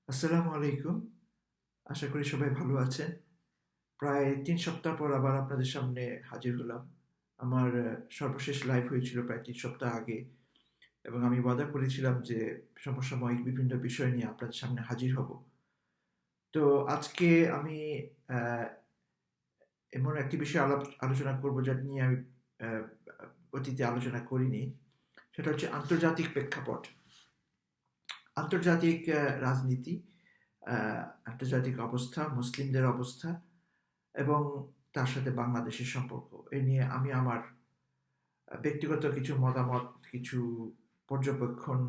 আসসালামু আলাইকুম। আশা করি সবাই ভালো আছেন। প্রায় ৩ সপ্তাহ পর আবার আপনাদের সামনে হাজির হলাম। আমার সর্বশেষ লাইভ হয়েছিল প্রায় ৩ সপ্তাহ আগে এবং আমি ওয়াদা করেছিলাম যে সমসাময়িক বিভিন্ন বিষয় নিয়ে আপনাদের সামনে হাজির হব। তো আজকে আমি আ এমন একটি বিষয়ে আলোচনা করব যেটা নিয়ে আমি আ অতীতে আলোচনা করিনি। সেটা হচ্ছে আন্তর্জাতিক প্রেক্ষাপট। আন্তর্জাতিক রাজনীতি, আ আন্তর্জাতিক অবস্থা, মুসলিমদের অবস্থা এবং তার সাথে বাংলাদেশের সম্পর্ক। এ নিয়ে আমি আমার ব্যক্তিগত কিছু মতামত, কিছু পর্যবেক্ষণ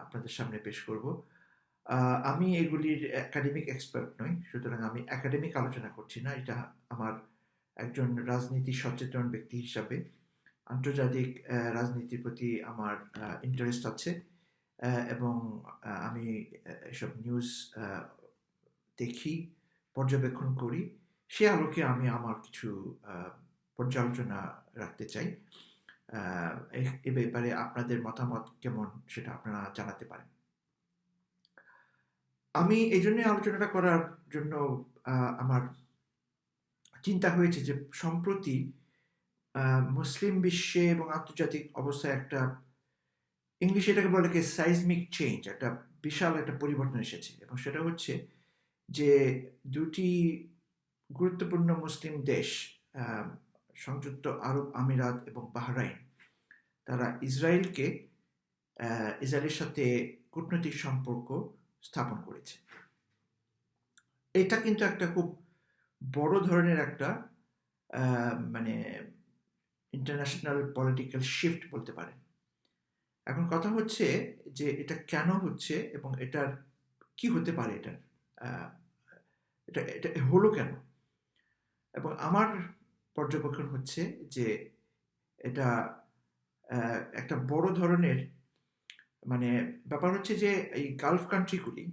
আপনাদের সামনে পেশ করব। আমি এগুলির একাডেমিক এক্সপার্ট নই। সুতরাং আমি একাডেমিক আলোচনা করছি না। এটা আমার একজন রাজনীতি সচেতন ব্যক্তি হিসাবে আন্তর্জাতিক রাজনীতির প্রতি আমার ইন্টারেস্ট আছে। এবং আমি এসব নিউজ আ দেখি, পর্যবেক্ষণ করি। সে আলোকে আমি আমার কিছু আ পর্যালোচনা রাখতে চাই। আ এ ব্যাপারে আপনাদের মতামত কেমন সেটা আপনারা জানাতে পারেন। আমি এইজন্যই আলোচনাটা করার জন্য আ আমার চিন্তা হয়েছে যে সম্প্রতি আ মুসলিম বিশ্বে এবং আন্তর্জাতিক অবস্থায় একটা ইংলিশে এটাকে বলে কি seismic চেঞ্জ, একটা বিশাল একটা পরিবর্তন এসেছে এবং সেটা হচ্ছে যে ২ টি গুরুত্বপূর্ণ মুসলিম দেশ, আ সংযুক্ত আরব আমিরাত এবং বাহরাইন, তারা ইসরায়েলের সাথে কূটনৈতিক সম্পর্ক স্থাপন করেছে। এটা কিন্তু একটা খুব বড় ধরনের একটা আ মানে ইন্টারন্যাশনাল পলিটিক্যাল শিফট বলতে পারেন। এখন কথা হচ্ছে যে এটা কেন হচ্ছে এবং এটার কি হতে পারে এটার? আ এটা এটা হলো কেন? এবং আমার পর্যবেক্ষণ হচ্ছে যে এটা একটা বড় ধরনের মানে ব্যাপার হচ্ছে যে এই গালফ কান্ট্রিগুলি,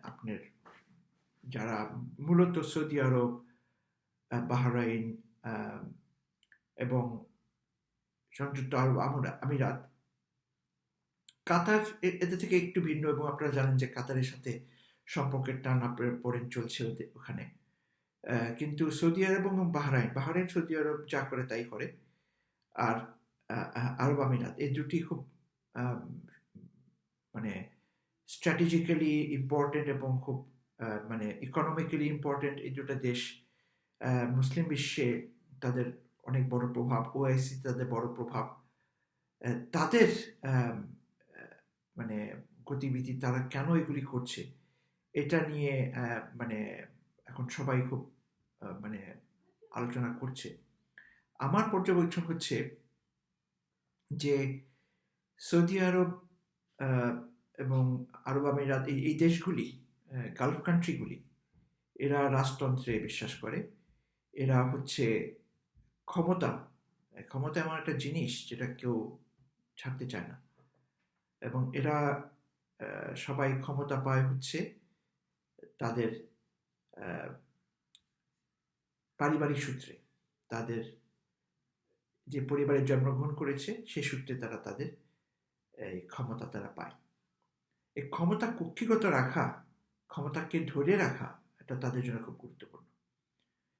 আপনার যারা মূলত সৌদি আরব, বাহরাইন আ এবং সংযুক্ত আরব আমিরাত, কাতার এদের থেকে একটু ভিন্ন এবং আপনারা জানেন যে কাতারের সাথে সম্পর্কের টানাপোড়েন চলছে ওখানে। কিন্তু সৌদি আরব এবং বাহরাইন সৌদি আরব যা করে তাই করে। আর আরব আমিরাত এই দুটি খুব আম মানে স্ট্র্যাটেজিক্যালি ইম্পোর্টেন্ট এবং খুব মানে ইকোনমিক্যালি ইম্পোর্টেন্ট এই ২ টা দেশ। মুসলিম বিশ্বে তাদের অনেক বড় প্রভাব, ওআইসি তাদের বড় প্রভাব। তাদের আম আ মানে গতিবিধি তারা কেন এগুলি করছে? এটা নিয়ে মানে এখন সবাই খুব মানে আলোচনা করছে। আমার পর্যবেক্ষণ হচ্ছে যে সৌদি আরব আ এবং আরব আমিরাত এই দেশগুলি, গালফ কান্ট্রিগুলি, এরা রাজতন্ত্রে বিশ্বাস করে। এরা হচ্ছে ক্ষমতা, ক্ষমতা এমন একটা জিনিস যেটা কেউ ছাড়তে চায় না। এবং এরা সবাই ক্ষমতা পায় হচ্ছে তাদের আ পারিবারিক সূত্রে। তাদের যে পরিবারে জন্মগ্রহণ করেছে সে সূত্রে তারা তাদের এই ক্ষমতা তারা পায়। এই ক্ষমতা কক্ষিগত রাখা, ক্ষমতাকে ধরে রাখা, এটা তাদের জন্য খুব গুরুত্বপূর্ণ।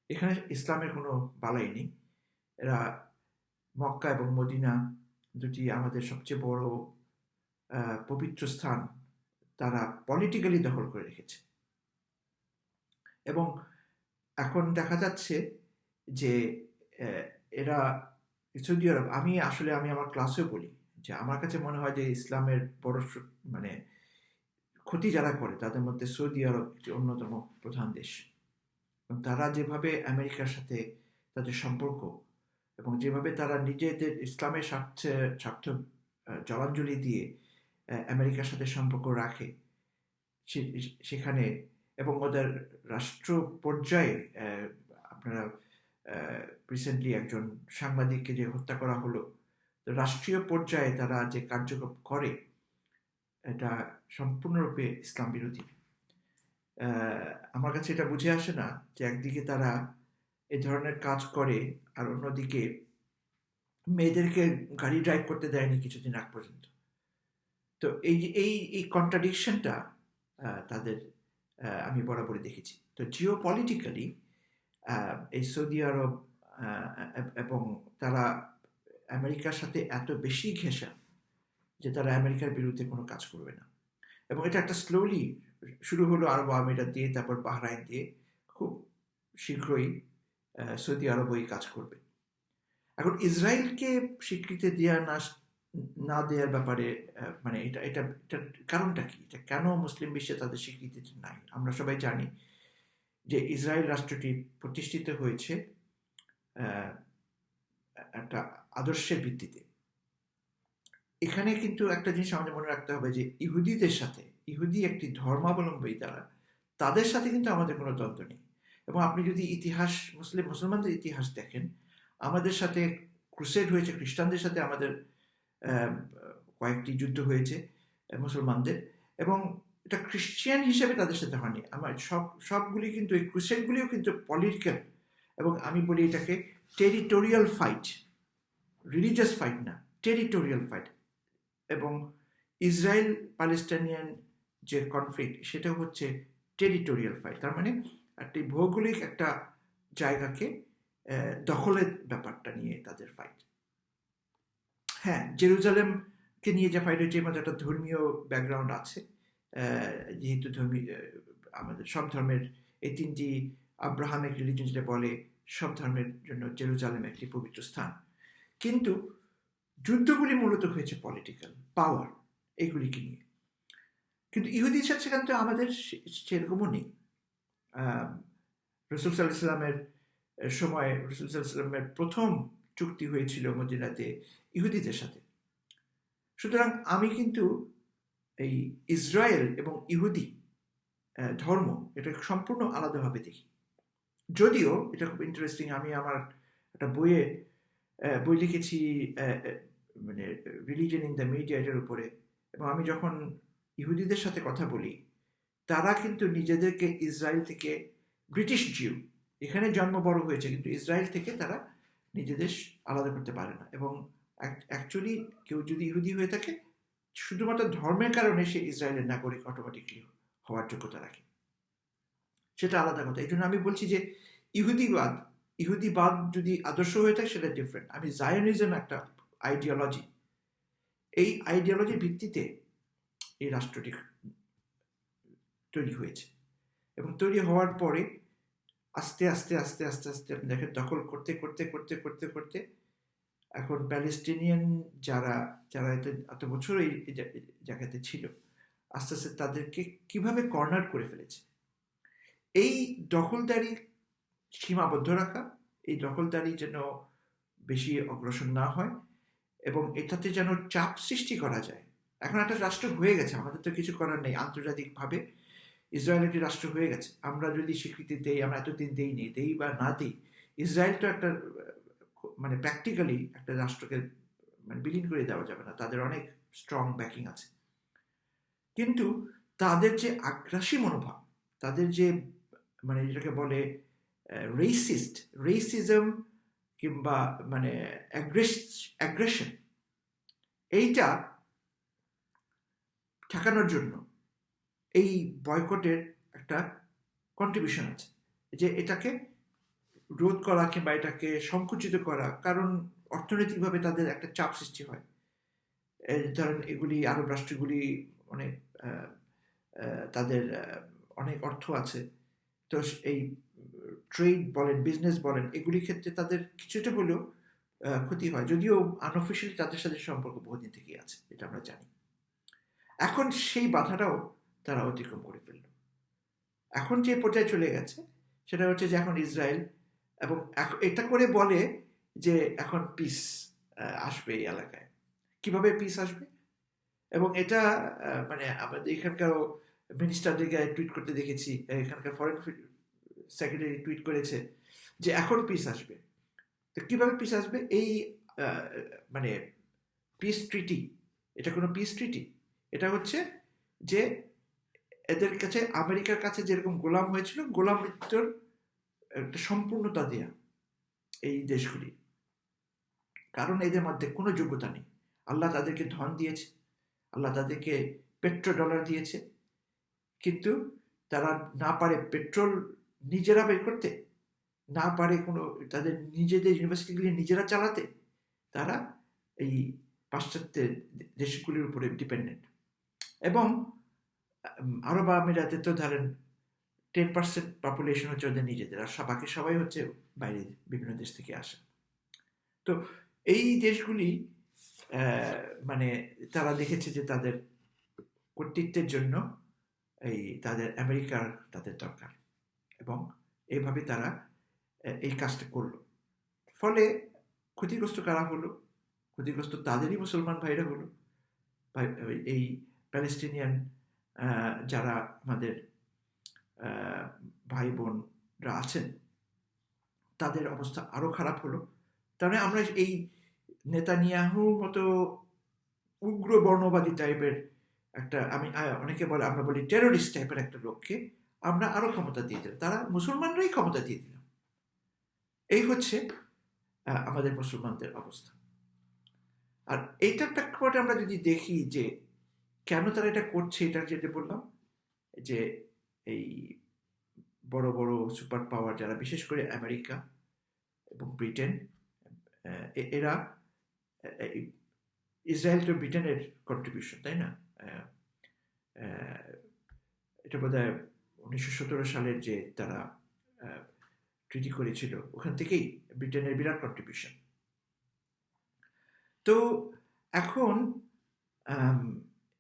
এখানে ইসলামের কোনো বালাই নেই। এরা মক্কা এবং মদিনা, ২ টি আমাদের সবচেয়ে বড় আ পবিত্র স্থান, তারা পলিটিক্যালি দখল করে রেখেছে। এবং এখন দেখা যাচ্ছে যে অ্যা এরা সৌদি আরব, আমি আমার ক্লাসেও বলি যে আমার কাছে মনে হয় যে ইসলামের বড় মানে ক্ষতি যারা করে তাদের মধ্যে সৌদি আরব একটি অন্যতম প্রধান দেশ। এবং তারা যেভাবে আমেরিকার সাথে তাদের সম্পর্ক এবং যেভাবে তারা নিজেদের ইসলামের স্বার্থ জলাঞ্জলি দিয়ে আমেরিকার সাথে সম্পর্ক রাখে, সেখানে এবং ওদের রাষ্ট্র পর্যায়ে আপনারা রিসেন্টলি একজন সাংবাদিককে যে হত্যা করা হলো, রাষ্ট্রীয় পর্যায়ে তারা যে কার্যক্রম করে এটা সম্পূর্ণরূপে ইসলাম বিরোধী। আমার কাছে এটা বুঝে আসে না যে একদিকে তারা এ ধরনের কাজ করে আর অন্যদিকে মেয়েদেরকে গাড়ি ড্রাইভ করতে দেয়নি কিছুদিন আগ পর্যন্ত। তো এই যে এই কন্ট্রাডিকশনটা তাদের আমি বরাবরই দেখেছি। তো জিওপলিটিক্যালি এই সৌদি আরব এবং তারা আমেরিকার সাথে এত বেশি ঘেঁষা যে তারা আমেরিকার বিরুদ্ধে কোনো কাজ করবে না, এবং এটা একটা স্লোলি শুরু হলো আরব আমিরাত দিয়ে, তারপর বাহরাইন দিয়ে, খুব শীঘ্রই সৌদি আরব ওই কাজ করবে। এখন ইসরায়েলকে স্বীকৃতি দেওয়া না দেওয়ার ব্যাপারে মানে এটার কারণটা কি, এটা কেন মুসলিম বিশ্বে তাদের স্বীকৃতি নাই? আমরা সবাই জানি যে ইসরায়েল রাষ্ট্রটি প্রতিষ্ঠিত হয়েছে একটা আদর্শের ভিত্তিতে। এখানে কিন্তু একটা জিনিস আমাদের মনে রাখতে হবে যে ইহুদিদের সাথে, ইহুদি একটি ধর্মাবলম্বী তারা, তাদের সাথে কিন্তু আমাদের কোনো দ্বন্দ্ব নেই। এবং আপনি যদি ইতিহাস, মুসলমানদের ইতিহাস দেখেন, আমাদের সাথে ক্রুসেড হয়েছে, খ্রিস্টানদের সাথে আমাদের কয়েকটি যুদ্ধ হয়েছে মুসলমানদের, এবং এটা খ্রিস্টিয়ান হিসেবে তাদের সাথে হয়নি। আমার সবগুলি কিন্তু, এই ক্রুসেডগুলিও কিন্তু পলিটিক্যাল, এবং আমি বলি এটাকে টেরিটোরিয়াল ফাইট, রিলিজিয়াস ফাইট না, টেরিটোরিয়াল ফাইট। এবং ইসরায়েল প্যালেস্টাইনিয়ান যে কনফ্লিক্ট, সেটা হচ্ছে টেরিটোরিয়াল ফাইট, তার মানে একটি ভৌগোলিক একটা জায়গাকে দখলের ব্যাপারটা নিয়ে তাদের ফাইট। হ্যাঁ, জেরুজালেমকে নিয়ে যে ফাইট হচ্ছে, এর মধ্যে একটা ধর্মীয় ব্যাকগ্রাউন্ড আছে, যেহেতু আমাদের সব ধর্মের এই তিনটি আব্রাহামিক রিলিজন যেটা বলে, সব ধর্মের জন্য জেরুজালেম একটি পবিত্র স্থান। কিন্তু যুদ্ধগুলি মূলত হয়েছে পলিটিক্যাল পাওয়ার, এইগুলিকে নিয়ে। কিন্তু ইহুদির সাথে সেখানে তো আমাদের সেরকমও নেই। রাসূল সাল্লাল্লাহু আলাইহি ওয়াসাল্লামের সময় রাসূল সাল্লাল্লাহু আলাইহি ওয়াসাল্লামের প্রথম চুক্তি হয়েছিল মদিনাতে ইহুদিদের সাথে। সুতরাং আমি কিন্তু এই ইসরায়েল এবং ইহুদি ধর্ম, এটা সম্পূর্ণ আলাদাভাবে দেখি। যদিও এটা খুব ইন্টারেস্টিং, আমি আমার একটা বই লিখেছি মানে রিলিজন ইন দ্য মিডিয়া, এটার উপরে, এবং আমি যখন ইহুদিদের সাথে কথা বলি, তারা কিন্তু নিজেদেরকে ইসরায়েল থেকে, ব্রিটিশ জিউ, এখানে জন্ম বড় হয়েছে, কিন্তু ইসরায়েল থেকে তারা নিজেদের আলাদা করতে পারে না। এবং অ্যাকচুয়ালি কেউ যদি ইহুদি হয়ে থাকে, শুধুমাত্র ধর্মের কারণে সে ইসরায়েলের নাগরিক অটোমেটিকলি হওয়ার যোগ্যতা রাখে, সেটা আলাদা কথা। এই জন্য আমি বলছি যে ইহুদিবাদ যদি আদর্শ হয়ে থাকে সেটা ডিফারেন্ট। আমি জায়নিজম একটা আইডিওলজি, এই আইডিওলজির ভিত্তিতে এই রাষ্ট্রটি তৈরি হয়েছে, এবং তৈরি হওয়ার পরে আস্তে আস্তে আস্তে আস্তে আস্তে আপনি দেখেন, দখল করতে করতে করতে করতে করতে এখন প্যালেস্টিনিয়ান যারা এত বছর এই জায়গাতে ছিল, আস্তে আস্তে তাদেরকে কিভাবে কর্নার করে ফেলেছে। এই দখলদারি সীমাবদ্ধ রাখা, এই দখলদারি যেন বেশি অগ্রসর না হয়, এবং এটাতে যেন চাপ সৃষ্টি করা যায়। এখন একটা রাষ্ট্র হয়ে গেছে, আমাদের তো কিছু করার নেই, আন্তর্জাতিকভাবে ইসরায়েল একটি রাষ্ট্র হয়ে গেছে। আমরা যদি স্বীকৃতি দেই, আমরা এতদিন দেই বা না দিই, ইসরায়েল তো একটা মানে প্র্যাকটিক্যালি একটা রাষ্ট্রকে মানে বিলীন করে দেওয়া যাবে না, তাদের অনেক স্ট্রং ব্যাকিং আছে। কিন্তু তাদের যে আগ্রাসী মনোভাব, তাদের যে মানে যেটাকে বলে রেসিজম কিংবা মানে অ্যাগ্রেশন, এইটা ঠেকানোর জন্য এই বয়কটের একটা কন্ট্রিবিউশন আছে, যে এটাকে রোধ করা কিংবা এটাকে সংকুচিত করা, কারণ অর্থনৈতিকভাবে তাদের একটা চাপ সৃষ্টি হয়। ধরেন এগুলি আরব রাষ্ট্রগুলি অনেক তাদের অনেক অর্থ আছে, তো এই ট্রেড বলেন, বিজনেস বলেন, এগুলির ক্ষেত্রে তাদের কিছুটা হলেও ক্ষতি হয়, যদিও আনঅফিশিয়ালি তাদের সাথে সম্পর্ক বহুদিন থেকেই আছে, এটা আমরা জানি। এখন সেই বাধাটাও তারা অতিক্রম করে ফেলল। এখন যে পর্যায়ে চলে গেছে সেটা হচ্ছে যে এখন ইসরায়েল, এবং এটা করে বলে যে এখন পিস আসবে এই এলাকায়। কিভাবে পিস আসবে? এবং এটা মানে আমাদের এখানকার মিনিস্টারদেরকে টুইট করতে দেখেছি, এখানকার ফরেন সেক্রেটারি টুইট করেছে যে এখন পিস আসবে। তো কিভাবে পিস আসবে? এই মানে পিস ট্রিটি, এটা কোনো পিস ট্রিটি, এটা হচ্ছে যে এদের কাছে, আমেরিকার কাছে যেরকম গোলাম হয়েছিল, গোলাম মৃত্যুর একটা সম্পূর্ণতা দেয়া এই দেশগুলি, কারণ এদের মধ্যে কোনো যোগ্যতা নেই। আল্লাহ তাদেরকে ধন দিয়েছে, আল্লাহ তাদেরকে পেট্রো ডলার দিয়েছে, কিন্তু তারা না পারে পেট্রোল নিজেরা বের করতে, না পারে কোনো তাদের নিজেদের ইউনিভার্সিটিগুলি নিজেরা চালাতে, তারা এই পাশ্চাত্যের দেশগুলির উপরে ডিপেন্ডেন্ট। এবং আরব আমিরাতে তো ধরেন 10% পপুলেশন হচ্ছে ওদের নিজেদের, আর বাকি সবাই হচ্ছে বাইরে বিভিন্ন দেশ থেকে আসে। তো এই দেশগুলি মানে তারা দেখেছে যে তাদের কর্তৃত্বের জন্য তাদের আমেরিকার তাদের দরকার, এবং এইভাবে তারা এই কাজটা করলো। ফলে ক্ষতিগ্রস্ত কারা হলো? ক্ষতিগ্রস্ত তাদেরই মুসলমান ভাইরা হলো। এই প্যালেস্টিনিয়ান যারা আমাদের ভাই বোনরা আছেন, তাদের অবস্থা আরো খারাপ হলো। তাহলে আমরা এই নেতানিয়াহুর মতো উগ্র বর্ণবাদী টাইপের একটা, অনেকে বলে, আমরা বলি টেরোরিস্ট টাইপের একটা লোককে আমরা আরো ক্ষমতা দিয়ে দিলাম, তারা মুসলমানরাই ক্ষমতা দিয়ে দিলাম। এই হচ্ছে আমাদের মুসলমানদের অবস্থা। আর এইটার প্রেক্ষাপটে আমরা যদি দেখি যে কেন তারা এটা করছে, এটা যেটা বললাম যে এই বড় বড় সুপার পাওয়ার যারা, বিশেষ করে আমেরিকা এবং ব্রিটেন, এরা ইসরায়েল তো ব্রিটেনের কন্ট্রিবিউশন, তাই না? এটা বোধহয় 1917 সালের যে তারা ট্রিটি করেছিল, ওখান থেকেই ব্রিটেনের বিরাট কন্ট্রিবিউশন। তো এখন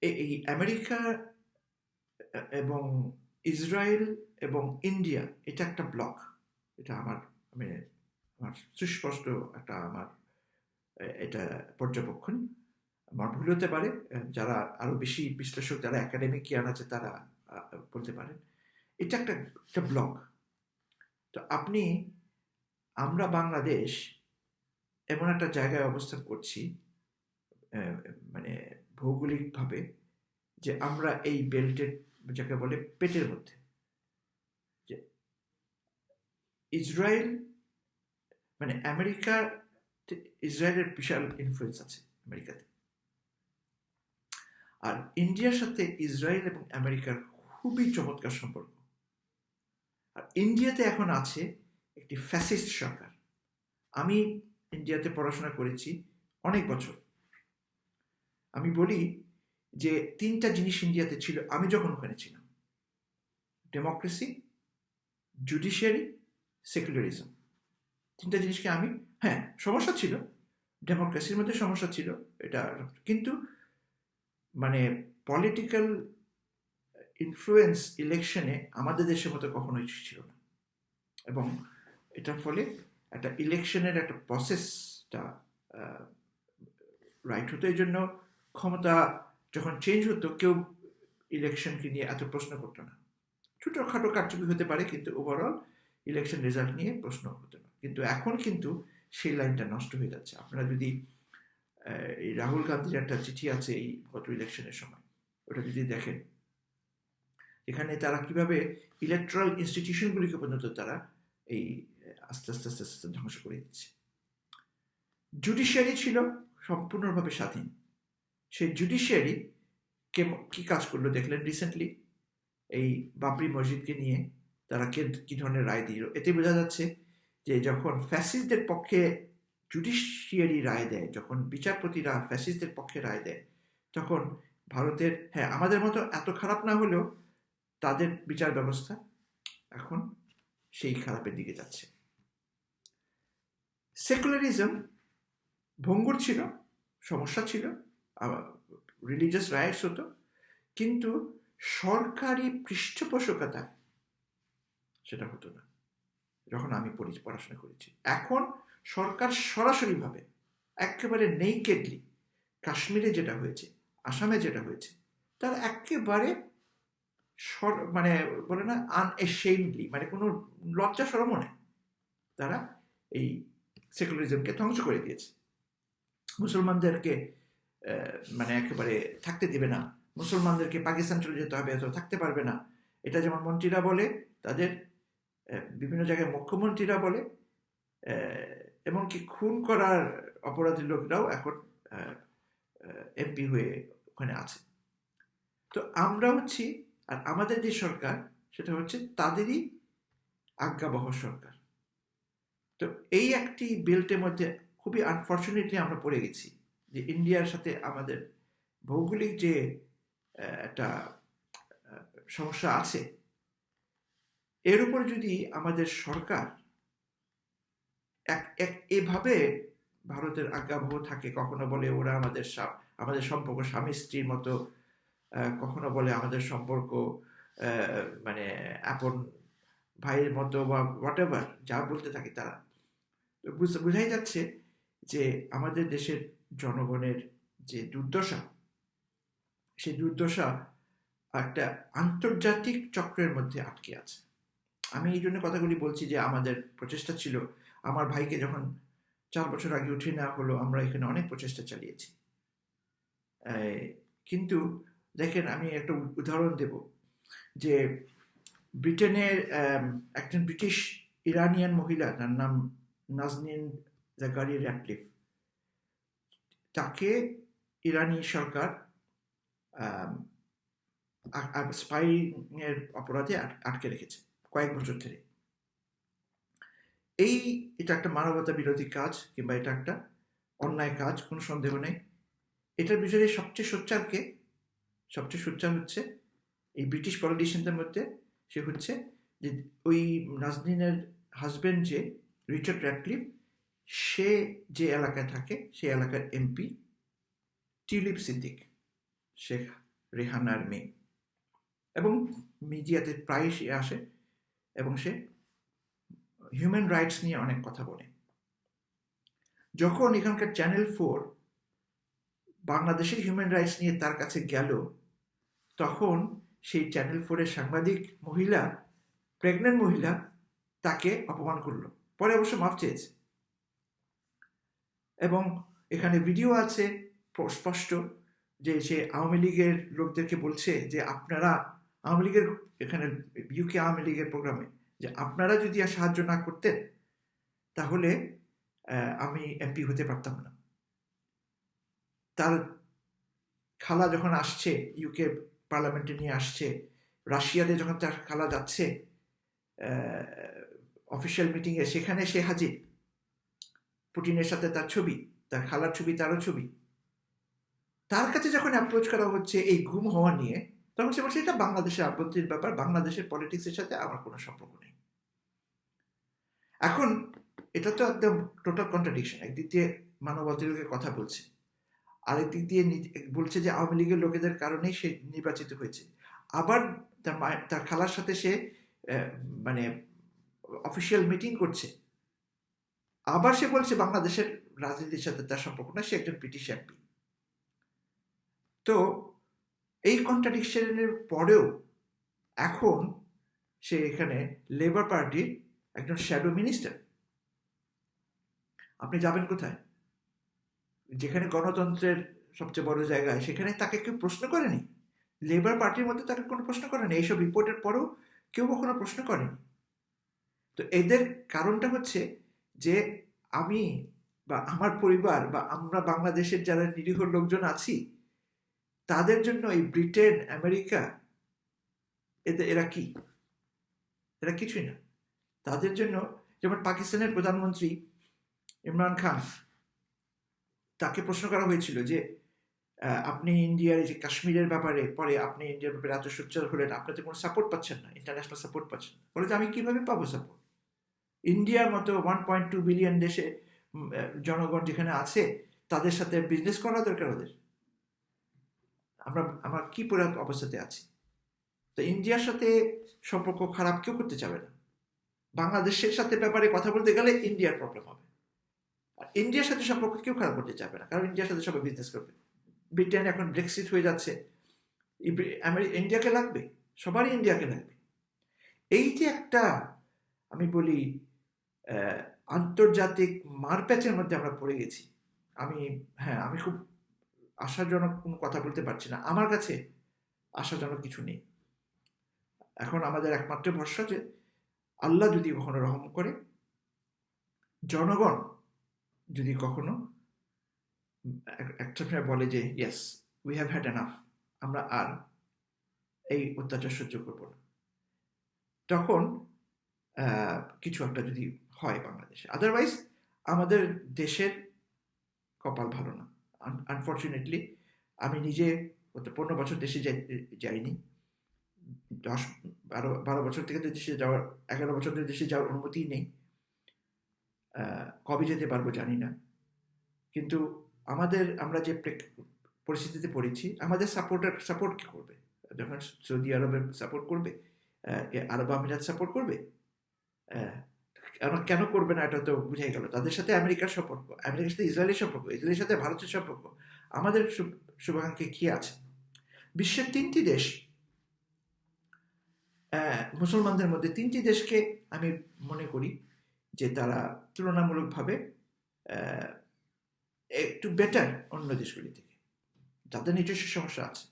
এই আমেরিকা এবং ইসরায়েল এবং ইন্ডিয়া, এটা একটা ব্লক। এটা আমার সুস্পষ্ট একটা এটা পর্যবেক্ষণ। আমার ভুল হতে পারে, যারা আরো বেশি বিশ্লেষক, যারা একাডেমিক জ্ঞান আছে, তারা বলতে পারেন। এটা একটা ব্লক। তো আমরা বাংলাদেশ এমন একটা জায়গায় অবস্থান করছি, মানে ভৌগোলিকভাবে, যে আমরা এই বেল্টের, যাকে বলে পেটের মধ্যে, যে ইসরায়েল মানে আমেরিকা, ইসরায়েলের বিশাল ইনফ্লুয়েন্স আছে আমেরিকাতে। আর ইন্ডিয়ার সাথে ইসরায়েল এবং আমেরিকার খুবই চমৎকার সম্পর্ক। আর ইন্ডিয়াতে এখন আছে একটি ফ্যাসিস্ট সরকার। আমি ইন্ডিয়াতে পড়াশোনা করেছি অনেক বছর। আমি বলি যে 3টা জিনিস ইন্ডিয়াতে ছিল আমি যখন ওখানে ছিলাম: ডেমোক্রেসি, জুডিশিয়ারি, সেকুলারিজম। 3টা জিনিসকে আমি, সমস্যা ছিল, ডেমোক্রেসির মধ্যে সমস্যা ছিল এটা, কিন্তু মানে পলিটিক্যাল ইনফ্লুয়েন্স ইলেকশনে আমাদের দেশের মতো কখনোই ছিল না। এবং এটার ফলে একটা ইলেকশনের একটা প্রসেসটা রাইট হতো। এই জন্য ক্ষমতা যখন চেঞ্জ হতো, কেউ ইলেকশনকে নিয়ে এত প্রশ্ন করতো না। ছোটোখাটো কারচুপি হতে পারে, কিন্তু ওভারঅল ইলেকশন রেজাল্ট নিয়ে প্রশ্ন হতো না। কিন্তু এখন কিন্তু সেই লাইনটা নষ্ট হয়ে যাচ্ছে। আপনারা যদি এই রাহুল গান্ধীর একটা চিঠি আছে এই গত ইলেকশনের সময়, ওটা যদি দেখেন, এখানে তারা কিভাবে ইলেকট্রাল ইনস্টিটিউশনগুলিকে পর্যন্ত তারা এই আস্তে আস্তে আস্তে আস্তে ধ্বংস করে দিচ্ছে। জুডিশিয়ারি ছিল সম্পূর্ণভাবে স্বাধীন। সেই জুডিশিয়ারি কি কাজ করলো দেখলেন রিসেন্টলি, এই বাবরি মসজিদকে নিয়ে তারা কি ধরনের রায় দিল। এতে বোঝা যাচ্ছে যে যখন ফ্যাসিস্টদের পক্ষে জুডিশিয়ারি রায় দেয়, যখন বিচারপতিরা ফ্যাসিস্টদের পক্ষে রায় দেয়, তখন ভারতের, আমাদের মতো এত খারাপ না হলেও তাদের বিচার ব্যবস্থা এখন সেই খারাপের দিকে যাচ্ছে। সেকুলারিজম ভঙ্গুর ছিল, সমস্যা ছিল, রিলিজিয়াস রাইটস হতো, কিন্তু সরকারি পৃষ্ঠপোষকতা সেটা হতো না যখন আমি পড়াশোনা করেছি। এখন সরকার সরাসরিভাবে, একেবারে নেইকেডলি, কাশ্মীরে যেটা হয়েছে, আসামে যেটা হয়েছে, তার একেবারে মানে বলে না, আনএশেমডলি, মানে কোনো লজ্জা শরমও নেই, তারা এই সেকুলারিজমকে ধ্বংস করে দিয়েছে। মুসলমানদেরকে মানে একেবারে থাকতে দেবে না, মুসলমানদেরকে পাকিস্তান চলে যেতে হবে, এত থাকতে পারবে না, এটা যেমন মন্ত্রীরা বলে, তাদের বিভিন্ন জায়গায় মুখ্যমন্ত্রীরা বলে, এমনকি খুন করার অপরাধী লোকরাও এখন এমপি হয়ে ওখানে আছে। তো আমরা হচ্ছি আর আমাদের যে সরকার সেটা হচ্ছে তাদেরই আজ্ঞাবহ সরকার। তো এই একটি বেল্টের মধ্যে খুবই আনফর্চুনেটলি আমরা পড়ে গেছি, যে ইন্ডিয়ার সাথে আমাদের ভৌগোলিক যে একটা সমস্যা আছে, এর উপর যদি আমাদের সরকার এভাবে ভারতের আজ্ঞাবহ থাকে, কখনো বলে ওরা আমাদের সম্পর্ক স্বামী স্ত্রীর মতো, কখনো বলে আমাদের সম্পর্ক মানে আপন ভাইয়ের মতো, বা হোয়াট এভার যা বলতে থাকে তারা, বোঝাই যাচ্ছে যে আমাদের দেশের জনগণের যে দুর্দশা, সেই দুর্দশা একটা আন্তর্জাতিক চক্রের মধ্যে আটকে আছে। আমি এই জন্য কথাগুলি বলছি যে আমাদের প্রচেষ্টা ছিল, আমার ভাইকে যখন 4 বছর আগে উঠিয়ে নেওয়া হলো, আমরা এখানে অনেক প্রচেষ্টা চালিয়েছি। কিন্তু দেখেন, আমি একটা উদাহরণ দেব, যে ব্রিটেনের একজন ব্রিটিশ ইরানিয়ান মহিলা, তার নাম নাজনীন জাকারি র্যাটক্লিফ, তাকে ইরানি সরকার স্পাইং এর অপরাধে আটকে রেখেছে কয়েক বছর ধরে। এটা একটা মানবতা বিরোধী কাজ, কিংবা এটা একটা অন্যায় কাজ, কোনো সন্দেহ নেই। এটার বিষয়ে সবচেয়ে সোচ্চার হচ্ছে এই ব্রিটিশ পলিটিশিয়ানদের মধ্যে। সে হচ্ছে যে ওই নাজনীনের হাজব্যান্ড যে রিচার্ড র্যাটক্লিফ, সে যে এলাকায় থাকে সেই এলাকার এমপি টিউলিপ সিদ্দিক, শেখ রেহানার মেয়ে, এবং মিডিয়াতে প্রায় সে আসে এবং সে হিউম্যান রাইটস নিয়ে অনেক কথা বলে। যখন এখানকার চ্যানেল 4 বাংলাদেশের হিউম্যান রাইটস নিয়ে তার কাছে গেল, তখন সেই চ্যানেল 4-এর সাংবাদিক মহিলা, প্রেগনেন্ট মহিলা, তাকে অপমান করলো। পরে অবশ্য মাফ চেয়েছে, এবং এখানে ভিডিও আছে স্পষ্ট, যে সে আওয়ামী লীগের লোকদেরকে বলছে যে আপনারা, আওয়ামী লীগের এখানে ইউকে আওয়ামী লীগের প্রোগ্রামে, যে আপনারা যদি আর সাহায্য না করতেন তাহলে আমি এমপি হতে পারতাম না। তার খালা যখন আসছে, ইউকে পার্লামেন্টে নিয়ে আসছে, রাশিয়াতে যখন তার খালা যাচ্ছে অফিসিয়াল মিটিংয়ে, সেখানে সে হাজির, পুটিনের সাথে তার ছবি, তার খালার ছবি, তারও ছবি। তার কাছে যখন অ্যাপ্রোচ করা হচ্ছে এই গুম হওয়া নিয়ে, তখন সে বলছে এটা বাংলাদেশের আভ্যন্তরীণ ব্যাপার, বাংলাদেশের পলিটিক্সের সাথে আমার কোনো সম্পর্ক নেই। এখন এটা তো একদম টোটাল কন্ট্রাডিকশন। একদিক দিয়ে মানবাধিকারের কথা বলছে, আরেক দিক দিয়ে বলছে যে আওয়ামী লীগের লোকেদের কারণেই সে নির্বাচিত হয়েছে। আবার তার খালার সাথে সে মানে অফিসিয়াল মিটিং করছে, আবার সে বলছে বাংলাদেশের রাজনীতির সাথে তার সম্পর্ক না, সে একজন ব্রিটিশ এমপি। তো এই কন্ট্রাডিকশনের পরেও এখন সে এখানে লেবার পার্টির একজন শ্যাডো মিনিস্টার। আপনি যাবেন কোথায়? যেখানে গণতন্ত্রের সবচেয়ে বড় জায়গায়, সেখানে তাকে কেউ প্রশ্ন করেনি। লেবার পার্টির মধ্যে তাকে কোনো প্রশ্ন করেনি, এইসব রিপোর্টের পরেও কেউ কখনো প্রশ্ন করেনি। তো এদের কারণটা হচ্ছে যে আমি বা আমার পরিবার বা আমরা বাংলাদেশের যারা নিরীহ লোকজন আছি, তাদের জন্য এই ব্রিটেন, আমেরিকা, এরা কি? এরা কিছুই না তাদের জন্য। যেমন পাকিস্তানের প্রধানমন্ত্রী ইমরান খান, তাকে প্রশ্ন করা হয়েছিল যে আপনি ইন্ডিয়ার এই যে কাশ্মীরের ব্যাপারে, পরে আপনি ইন্ডিয়ার ব্যাপারে এত সোচ্চার হলেন, আপনি তো কোনো সাপোর্ট পাচ্ছেন না, ইন্টারন্যাশনাল সাপোর্ট পাচ্ছেন না। বলে যে আমি কিভাবে পাবো সাপোর্ট? ইন্ডিয়ার মতো 1.2 বিলিয়ন দেশে জনগণ যেখানে আছে, তাদের সাথে বিজনেস করা দরকার ওদের। আমরা কি পুরো অবস্থাতে আছি? তো ইন্ডিয়ার সাথে সম্পর্ক খারাপ কেউ করতে চাবে না। বাংলাদেশের সাথে ব্যাপারে কথা বলতে গেলে ইন্ডিয়ার প্রবলেম হবে। আর ইন্ডিয়ার সাথে সম্পর্ক কেউ খারাপ করতে চাবে না, কারণ ইন্ডিয়ার সাথে সবাই বিজনেস করবে। ব্রিটেন এখন ব্রেক্সিট হয়ে যাচ্ছে, ইন্ডিয়াকে লাগবে, সবারই ইন্ডিয়াকে লাগবে। এই যে একটা, আমি বলি, আন্তর্জাতিক মারপ্যাচের মধ্যে আমরা পড়ে গেছি। আমি খুব আশাজনক কোনো কথা বলতে পারছি না, আমার কাছে আশাজনক কিছু নেই। এখন আমাদের একমাত্র ভরসা যে আল্লাহ যদি কখনো রহম করে, জনগণ যদি কখনো একটা সময় বলে যে yes, we have had enough, আমরা আর এই অত্যাচার সহ্য করব না, তখন কিছু একটা যদি হয় বাংলাদেশে। আদারওয়াইজ আমাদের দেশের কপাল ভালো না। আনফর্চুনেটলি আমি নিজে গত 15 বছর দেশে যাইনি। 12 বছর থেকে দেশে যাওয়ার, 11 বছর ধরে দেশে যাওয়ার অনুমতিই নেই। কবে যেতে পারবো জানি না। কিন্তু আমরা যে পরিস্থিতিতে পড়েছি, আমাদের সাপোর্ট কি করবে? যখন সৌদি আরবের সাপোর্ট করবে, আরব আমিরাত সাপোর্ট করবে, কেন করবে না এটা তো বুঝাই গেল। তাদের সাথে আমেরিকার সম্পর্ক, আমেরিকার সাথে ইসরায়েলের সম্পর্ক, ইসরায়েলের সাথে ভারতের সম্পর্ক, আমাদের শুভাকাঙ্ক্ষী কি আছে? বিশ্বের 3টি দেশ, মুসলমানদের মধ্যে 3টি দেশকে আমি মনে করি যে তারা তুলনামূলকভাবে একটু বেটার অন্য দেশগুলি থেকে। তাদের নিজস্ব সমস্যা আছে।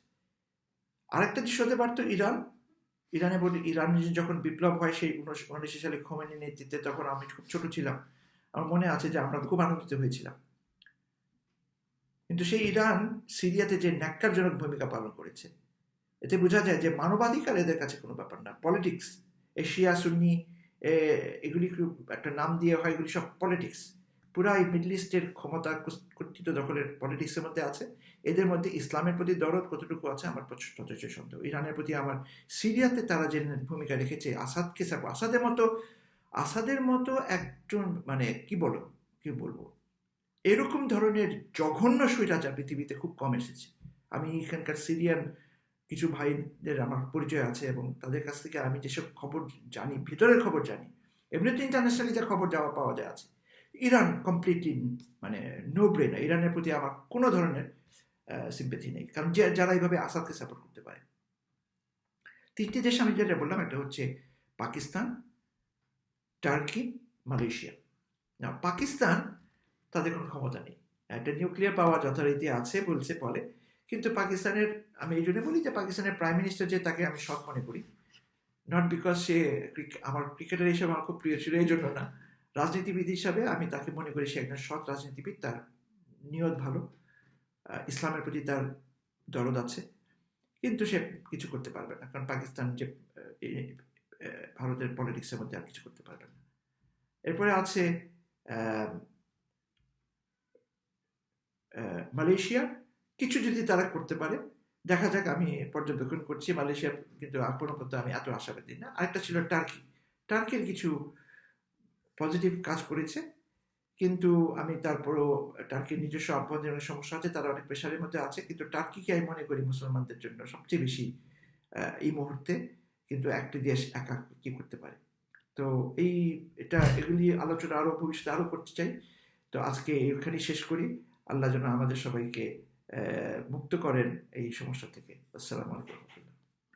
আরেকটা দেশ হতে পারতো ইরান। ইরান যখন বিপ্লব হয় সেই 1979 সালে খোমেনির নেতৃত্বে, তখন আমি খুব ছোট ছিলাম। আমার মনে আছে যে আমরা খুব আনন্দিত হয়েছিলাম। কিন্তু সেই ইরান সিরিয়াতে যে ন্যাক্কারজনক ভূমিকা পালন করেছে, এতে বোঝা যায় যে মানবাধিকার এদের কাছে কোনো ব্যাপার না, পলিটিক্স। এশিয়া সুন্নি এগুলি একটা নাম দিয়ে হয়, এগুলি সব পলিটিক্স। পুরা এই মিডল ইস্টের ক্ষমতা কর্তৃত্ব দখলের পলিটিক্সের মধ্যে আছে। এদের মধ্যে ইসলামের প্রতি দরদ কতটুকু আছে আমার যথেষ্ট সন্দেহ। ইরানের প্রতি আমার, সিরিয়াতে তারা যে ভূমিকা রেখেছে, আসাদের মতো একজন, মানে কি বলবো, এরকম ধরনের জঘন্য স্বৈরাচার পৃথিবীতে খুব কম এসেছে। আমি এখানকার সিরিয়ান কিছু ভাইদের আমার পরিচয় আছে, এবং তাদের কাছ থেকে আমি যেসব খবর জানি, ভিতরের খবর জানি, এমনিতে ইন্টারন্যাশনালি যা খবর পাওয়া যায় আছে, ইরান কমপ্লিটলি মানে নো ব্রেনার। ইরানের প্রতি আমার কোনো ধরনের সিম্পেথি নেই, কারণ যারা এইভাবে আসাদকে সাপোর্ট করতে পারে। 3টি দেশ আমি যেটা বললাম, একটা হচ্ছে পাকিস্তান, টার্কি, মালয়েশিয়া। না, পাকিস্তান তাদের কোনো ক্ষমতা নেই। একটা নিউক্লিয়ার পাওয়ার যথারীতি আছে বলে, কিন্তু পাকিস্তানের, আমি এই জন্য বলি যে পাকিস্তানের প্রাইম মিনিস্টার যে, তাকে আমি সৎ মনে করি, নট বিকজ সে আমার ক্রিকেটার হিসেবে আমার খুব প্রিয় ছিল এই জন্য না, রাজনীতিবিদ হিসাবে আমি তাকে মনে করি সে একজন সৎ রাজনীতিবিদ। তার নিয়ত ভালো, ইসলামের প্রতি তার দরদ আছে, কিন্তু সে কিছু করতে পারবে না, কারণ পাকিস্তান যে ভারতের পলিটিক্সের মধ্যে আর কিছু করতে পারবে না। এরপরে আছে মালয়েশিয়া, কিছু যদি তারা করতে পারে দেখা যাক, আমি পর্যবেক্ষণ করছি। মালয়েশিয়া কিন্তু এখনো পর্যন্ত আমি এত আশাবাদী না। আরেকটা ছিল টার্কির কিছু পজিটিভ কাজ করেছে, কিন্তু আমি তারপরও টার্কির নিজস্ব আভ্যন্তরীণ সমস্যা আছে, তারা অনেক প্রেশারের মধ্যে আছে, কিন্তু টার্কিকে আমি মনে করি মুসলমানদের জন্য সবচেয়ে বেশি এই মুহূর্তে, কিন্তু একটি দেশ একা কি করতে পারে। তো এগুলি আলোচনা আরো ভবিষ্যতে আরো করতে চাই। তো আজকে এখানেই শেষ করি। আল্লাহ যেন আমাদের সবাইকে মুক্ত করেন এই সমস্যা থেকে। আসসালামু আলাইকুম।